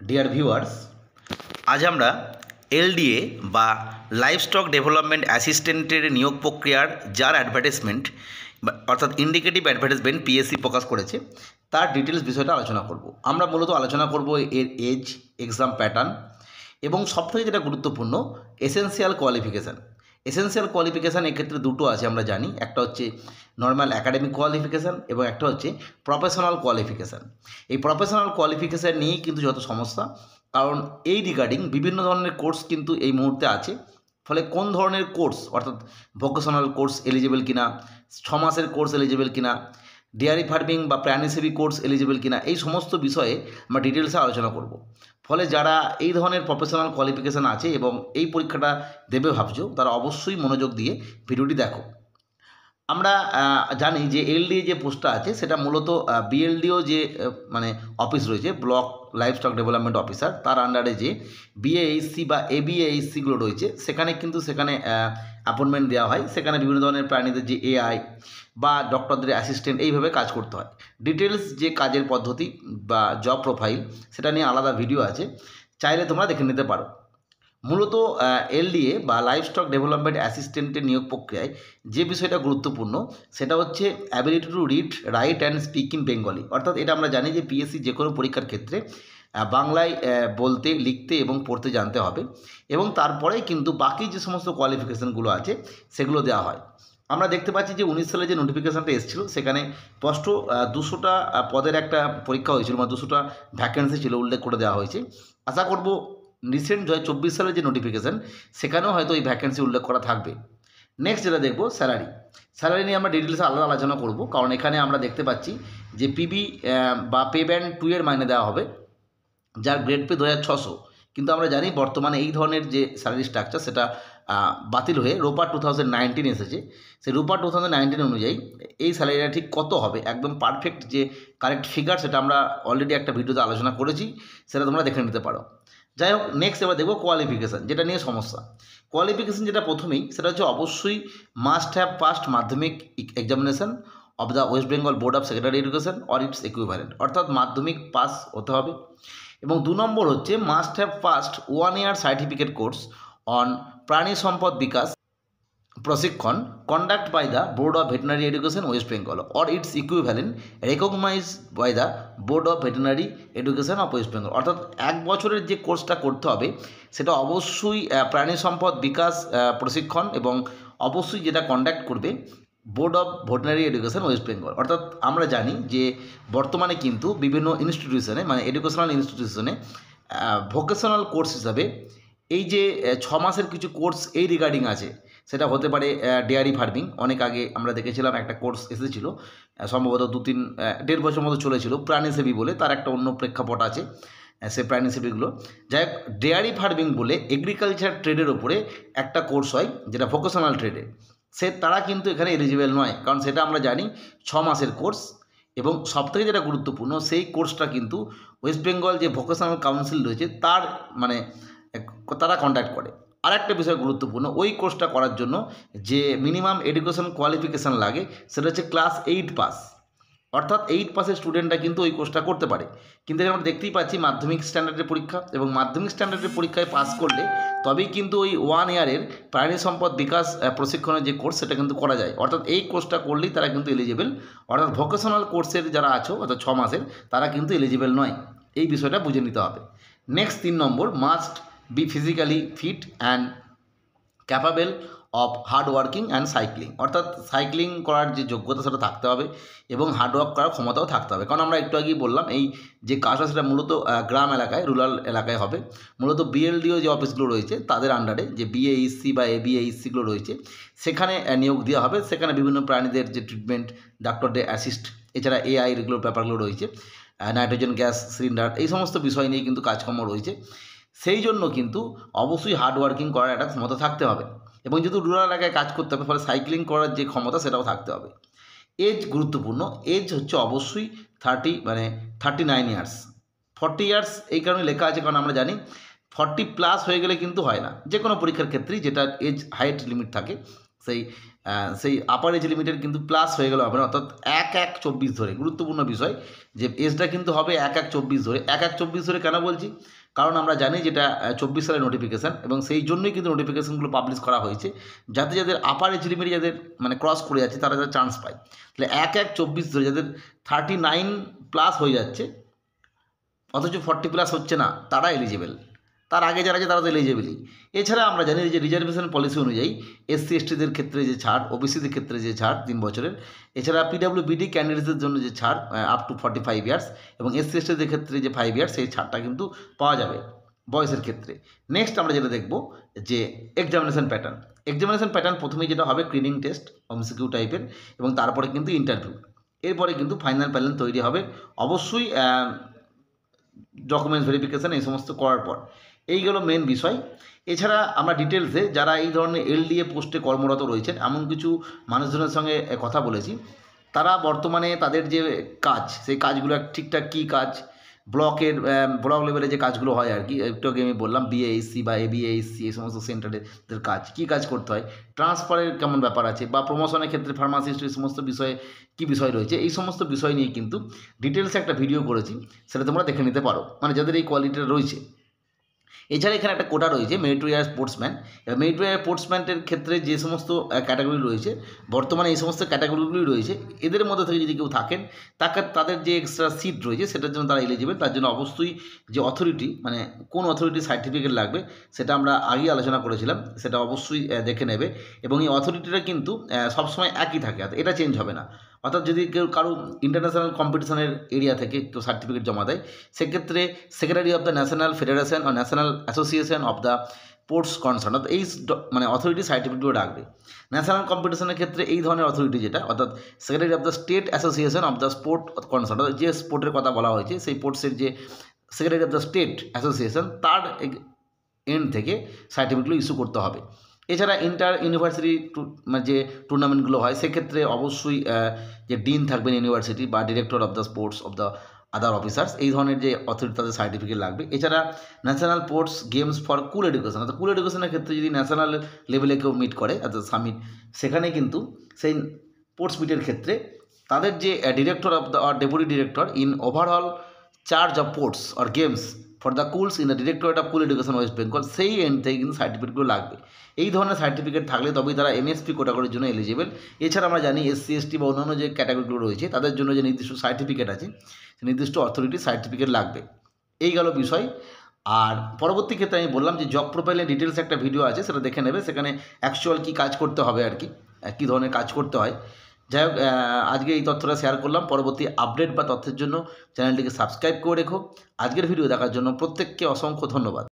Dear viewers, আজ আমরা LDA বা লাইভস্টক ডেভেলপমেন্ট অ্যাসিস্ট্যান্টের নিয়োগ প্রক্রিয়ার যার অ্যাডভার্টাইজমেন্ট অর্থাৎ ইন্ডিকেটিভ অ্যাডভার্টাইজমেন্ট পিএসসি প্রকাশ করেছে তার ডিটেলস বিষয়টা আলোচনা করব। আমরা মূলত আলোচনা করব এর এজ, এক্সাম প্যাটার্ন এবং সবথেকে যেটা গুরুত্বপূর্ণ এসেনশিয়াল কোয়ালিফিকেশান। এসেনশিয়াল কোয়ালিফিকেশান এক্ষেত্রে দুটো আছে, আমরা জানি। একটা হচ্ছে নর্মাল অ্যাকাডেমিক কোয়ালিফিকেশান এবং একটা হচ্ছে প্রফেশনাল কোয়ালিফিকেশান। এই প্রফেশনাল কোয়ালিফিকেশান নিয়েই কিন্তু যত সমস্যা, কারণ এই রিগার্ডিং বিভিন্ন ধরনের কোর্স কিন্তু এই মুহূর্তে আছে। ফলে কোন ধরনের কোর্স অর্থাৎ ভোকেশনাল কোর্স এলিজিবল কিনা, 6 মাসের কোর্স এলিজিবল কিনা, ডেয়ারি ফার্মিং বা প্রাণীসেবী কোর্স এলিজিবল কিনা, এই সমস্ত বিষয়ে আমরা ডিটেলসে আলোচনা করব। ফলে যারা এই ধরনের প্রফেশনাল কোয়ালিফিকেশান আছে এবং এই পরীক্ষাটা দেবে ভাবছো, তারা অবশ্যই মনোযোগ দিয়ে ভিডিওটি দেখো। আমরা জানি যে এলডিএ যে পোস্টটা আছে সেটা মূলত বিএলডিও যে মানে অফিস রয়েছে, ব্লক লাইভস্টক ডেভেলপমেন্ট অফিসার, তার আন্ডারে যে বিএএইচসি বা এবিএইচসিগুলো রয়েছে সেখানে অ্যাপয়েন্টমেন্ট দেওয়া হয়। সেখানে বিভিন্ন ধরনের প্রাণীদের যে এআই বা ডক্টরদের অ্যাসিস্ট্যান্ট এইভাবে কাজ করতে হয়। ডিটেলস যে কাজের পদ্ধতি বা জব প্রোফাইল সেটা নিয়ে আলাদা ভিডিও আছে, চাইলে তোমরা দেখে নিতে পারো। মূলত এলডিএ বা লাইভস্টক ডেভেলপমেন্ট অ্যাসিস্ট্যান্টের নিয়োগ প্রক্রিয়ায় যে বিষয়টা গুরুত্বপূর্ণ সেটা হচ্ছে ability to read, right and speak in Bengali. অর্থাৎ এটা আমরা জানি যে পিএসসি যে কোনো পরীক্ষার ক্ষেত্রে বাংলায় বলতে, লিখতে এবং পড়তে জানতে হবে, এবং তারপরে কিন্তু বাকি যে সমস্ত কোয়ালিফিকেশানগুলো আছে সেগুলো দেওয়া হয়। আমরা দেখতে পাচ্ছি যে 19 সালে যে নোটিফিকেশানটা এসেছিলো সেখানে স্পষ্ট 200টা পদের একটা পরীক্ষা হয়েছিল, মানে 200টা ভ্যাকেন্সি ছিল, উল্লেখ করে দেওয়া হয়েছে। আশা করব রিসেন্ট 2024 সালের যে নোটিফিকেশান সেখানেও হয়তো এই ভ্যাকেন্সি উল্লেখ করা থাকবে। নেক্সট যেটা দেখব, স্যালারি নিয়ে আমরা ডিটেলসে আলাদা আলোচনা করব, কারণ এখানে আমরা দেখতে পাচ্ছি যে পিবি বা পে ব্যান্ড 2 এর মাইনে দেওয়া হবে, যার গ্রেড পে 2600। কিন্তু আমরা জানি বর্তমানে এই ধরনের যে স্যালারি স্ট্রাকচার সেটা বাতিল হয়ে রোপা 2019 এসেছে। সেই রোপা 2019 অনুযায়ী এই স্যালারিটা ঠিক কত হবে, একদম পারফেক্ট যে কারেক্ট ফিগার, সেটা আমরা অলরেডি একটা ভিডিওতে আলোচনা করেছি, সেটা তোমরা দেখে নিতে পারো। যাই হোক, নেক্সট এবার দেখবো কোয়ালিফিকেশান, যেটা নিয়ে সমস্যা। কোয়ালিফিকেশান যেটা প্রথমেই, সেটা হচ্ছে অবশ্যই must have passed Madhyamik examination of the West Bengal board of secondary education or its equivalent, অর্থাৎ মাধ্যমিক পাস হতে হবে। এবং 2 নম্বর হচ্ছে must have passed 1 year certificate course on Prani Sampad Bikash Prashikshan conducted by the board of veterinary education West Bengal or its equivalent recognised by the board of veterinary education of West Bengal. অর্থাৎ 1 বছরের যে কোর্সটা করতে হবে সেটা অবশ্যই প্রাণী সম্পদ বিকাশ প্রশিক্ষণ, এবং অবশ্যই যেটা কন্ডাক্ট করবে board of veterinary education West Bengal. অর্থাৎ আমরা জানি যে বর্তমানে কিন্তু বিভিন্ন ইনস্টিটিউশনে, মানে এডুকেশনাল ইনস্টিটিউশনে ভোকেশনাল কোর্স হিসাবে এই যে 6 মাসের কিছু কোর্স এই রিগার্ডিং আছে। সেটা হতে পারে ডেয়ারি ফার্মিং, অনেক আগে আমরা দেখেছিলাম একটা কোর্স এসেছিলো, সম্ভবত 1.5 বছর মতো চলেছিল, প্রাণীসেবী বলে, তার একটা অন্য প্রেক্ষাপট আছে সে প্রাণীসেবীগুলো। যাই হোক, ডেয়ারি ফার্মিং বলে এগ্রিকালচার ট্রেডের ওপরে একটা কোর্স হয় যেটা ভোকেশনাল ট্রেডে, তারা কিন্তু এখানে এলিজিবল নয়, কারণ সেটা আমরা জানি 6 মাসের কোর্স। এবং সবথেকে যেটা গুরুত্বপূর্ণ, সেই কোর্সটা কিন্তু ওয়েস্ট বেঙ্গল যে ভোকেশনাল কাউন্সিল রয়েছে তার তারা কন্ডাক্ট করে। আর একটা বিষয় গুরুত্বপূর্ণ, ওই কোর্সটা করার জন্য যে মিনিমাম এডুকেশন কোয়ালিফিকেশান লাগে সেটা হচ্ছে ক্লাস 8 পাস। অর্থাৎ 8 পাসের স্টুডেন্টরা কিন্তু ওই কোর্সটা করতে পারে। কিন্তু এখানে আমরা দেখতেই পাচ্ছি মাধ্যমিক স্ট্যান্ডার্ডের পরীক্ষা, এবং মাধ্যমিক স্ট্যান্ডার্ডের পরীক্ষায় পাস করলে তবেই কিন্তু ওই 1 ইয়ারের প্রাণী সম্পদ বিকাশ প্রশিক্ষণের যে কোর্স সেটা কিন্তু করা যায়। অর্থাৎ এই কোর্সটা করলেই তারা কিন্তু এলিজিবল। অর্থাৎ ভোকেশনাল কোর্সের যারা আছো, অর্থাৎ 6 মাসের, তারা কিন্তু এলিজিবল নয়। এই বিষয়টা বুঝে নিতে হবে। নেক্সট 3 নম্বর, must be physically fit and capable of hard working and cycling. অর্থাৎ সাইক্লিং করার যে যোগ্যতা সেটা থাকতে হবে, এবং হার্ডওয়ার্ক করার ক্ষমতাও থাকতে হবে। কারণ আমরা একটু আগেই বললাম এই যে কাজটা সেটা মূলত গ্রাম এলাকায়, রুরাল এলাকায় হবে। মূলত বিএলডিও যে অফিসগুলো রয়েছে তাদের আন্ডারে যে বিএইচসি বা এবিএইচসিগুলো রয়েছে সেখানে নিয়োগ দেওয়া হবে। সেখানে বিভিন্ন প্রাণীদের যে ট্রিটমেন্ট, ডাক্তারদের অ্যাসিস্ট, এছাড়া এআই এগুলো ব্যাপারগুলো রয়েছে, নাইট্রোজেন গ্যাস সিলিন্ডার, এই সমস্ত বিষয় নিয়ে কিন্তু কাজকর্ম রয়েছে। সেই জন্য কিন্তু অবশ্যই হার্ড ওয়ার্কিং করার একটা ক্ষমতা থাকতে হবে, এবং যেহেতু রুরাল এলাকায় কাজ করতে হবে ফলে সাইক্লিং করার যে ক্ষমতা সেটাও থাকতে হবে। এজ গুরুত্বপূর্ণ, এজ হচ্ছে অবশ্যই 39 ইয়ার্স। 40 ইয়ার্স এই কারণে লেখা আছে কারণ আমরা জানি 40 প্লাস হয়ে গেলে কিন্তু হয় না, যে কোনো পরীক্ষার ক্ষেত্রেই যেটা এজ হাইট লিমিট থাকে সেই আপার এজ লিমিটের কিন্তু প্লাস হয়ে গেল আপনার, অর্থাৎ 1/1/24 ধরে। গুরুত্বপূর্ণ বিষয় যে এজটা কিন্তু হবে 1/1/24 ধরে। 1/1/24 ধরে কেন বলছি? কারণ আমরা জানি যেটা 24 সালের নোটিফিকেশান, এবং সেই জন্যই কিন্তু নোটিফিকেশানগুলো পাবলিশ করা হয়েছে, যাতে যাদের আপার এজ লিমিট যাদের মানে ক্রস করে যাচ্ছে তারা যাতে চান্স পায়। তাহলে 1/1/24 ধরে যাদের 39+ হয়ে যাচ্ছে অথচ 40+ হচ্ছে না, তারা এলিজিবল। তার আগে যারা আছে তারা তো এলিজিবলই। এছাড়া আমরা জানি যে রিজার্ভেশন পলিসি অনুযায়ী SC STদের ক্ষেত্রে যে ছাড়, OBCদের ক্ষেত্রে যে ছাড় 3 বছরের, এছাড়া PWBD ক্যান্ডিডেটসদের জন্য যে ছাড় আপ টু 45 ইয়ার্স, এবং SC STদের ক্ষেত্রে যে 5 ইয়ার্স, সেই ছাড়টা কিন্তু পাওয়া যাবে বয়সের ক্ষেত্রে। নেক্সট আমরা যেটা দেখব যে এক্সামিনেশন প্যাটার্ন প্রথমেই যেটা হবে স্ক্রিনিং টেস্ট MCQ টাইপের, এবং তারপরে কিন্তু ইন্টারভিউ। এরপরে কিন্তু ফাইনাল প্যানেল তৈরি হবে, অবশ্যই ডকুমেন্টস ভেরিফিকেশান এই সমস্ত করার পর। এই গেল মেন বিষয়। এছাড়া আমরা ডিটেলসে যারা এই ধরনের LDA পোস্টে কর্মরত রয়েছেন এমন কিছু মানুষজনের সঙ্গে কথা বলেছি। তারা বর্তমানে তাদের যে কাজ, সেই কাজগুলো ঠিকঠাক কী কাজ, ব্লক লেভেলে যে কাজগুলো হয় আর কি, একটু আগে আমি বললাম BASC বা ABASC এই সমস্ত সেন্টারের কাজ, কী কাজ করতে হয়, ট্রান্সফারের কেমন ব্যাপার আছে, বা প্রমোশনের ক্ষেত্রে ফার্মাসিস্ট এই সমস্ত বিষয়ে কী বিষয় রয়েছে, এই সমস্ত বিষয় নিয়ে কিন্তু ডিটেলসে একটা ভিডিও করেছি, সেটা তোমরা দেখে নিতে পারো, মানে যাদের এই কোয়ালিটিটা রয়েছে। এছাড়া এখানে একটা কোটা রয়েছে মেরিটোরিয়াস স্পোর্টসম্যান। এবার মেরিটোরিয়াস স্পোর্টসম্যানের ক্ষেত্রে যে সমস্ত ক্যাটাগরি রয়েছে, বর্তমানে এই সমস্ত ক্যাটাগরিগুলি রয়েছে, এদের মধ্যে থেকে যদি কেউ থাকেন তাদের যে এক্সট্রা সিট রয়েছে সেটার জন্য তারা এলিজিবল। তার জন্য অবশ্যই যে অথরিটি, মানে কোন অথরিটি সার্টিফিকেট লাগবে সেটা আমরা আগেই আলোচনা করেছিলাম, সেটা অবশ্যই দেখে নেবে। এবং এই অথরিটিটা কিন্তু সবসময় একই থাকে, এটা চেঞ্জ হবে না। অর্থাৎ যদি কেউ কারো ইন্টারন্যাশনাল কম্পিটিশনের এরিয়া থেকে কেউ সার্টিফিকেট জমা দেয়, সেক্ষেত্রে secretary of the national federation ও national association of the sports concerned, অর্থাৎ এই মানে অথরিটি সার্টিফিকেটও রাখবে। ন্যাশনাল কম্পিটিশনের ক্ষেত্রে এই ধরনের অথরিটি যেটা, অর্থাৎ secretary of the state association of the sport concern, অর্থাৎ যে স্পোর্টের কথা বলা হয়েছে সেই স্পোর্টসের যে secretary of the state association, তার এন্ড থেকে সার্টিফিকেটগুলো ইস্যু করতে হবে। এছাড়া ইন্টার ইউনিভার্সিটি যে টুর্নামেন্টগুলো হয় সেক্ষেত্রে অবশ্যই যে ডিন থাকবেন ইউনিভার্সিটি বা director of the sports of the other officers, এই ধরনের যে অথরিটি তাদের সার্টিফিকেট লাগবে। এছাড়া national sports games for cool education, অর্থাৎ কুল এডুকেশনের ক্ষেত্রে যদি ন্যাশনাল লেভেলে কেউ মিট করে, অর্থাৎ সামিট, সেখানে কিন্তু সেই স্পোর্টস মিটের ক্ষেত্রে তাদের যে director of the deputy director in overall charge of sports or games for the cools in the directorate of cool education West Bengal, সেই এন্ড থেকে কিন্তু সার্টিফিকেটগুলো লাগবে। এই ধরনের সার্টিফিকেট থাকলে তবেই তারা MSP ক্যাটাগরির জন্য এলিজিবল। এছাড়া আমরা জানি SC ST বা অন্যান্য যে ক্যাটাগরিগুলো রয়েছে তাদের জন্য যে নির্দিষ্ট সার্টিফিকেট আছে, নির্দিষ্ট অথরিটি সার্টিফিকেট লাগবে। এই গেল বিষয়। আর পরবর্তী ক্ষেত্রে আমি বললাম যে জব প্রোফাইলের ডিটেলস একটা ভিডিও আছে, সেটা দেখে নেবে, সেখানে অ্যাকচুয়াল কী কাজ করতে হবে আর কি, কী ধরনের কাজ করতে হয়। যাই হোক, আজকে এই তথ্যটা শেয়ার করলাম। পরবর্তী আপডেট বা তথ্যের জন্য চ্যানেলটিকে সাবস্ক্রাইব করে রেখো। আজকের ভিডিও দেখার জন্য প্রত্যেককে অসংখ্য ধন্যবাদ।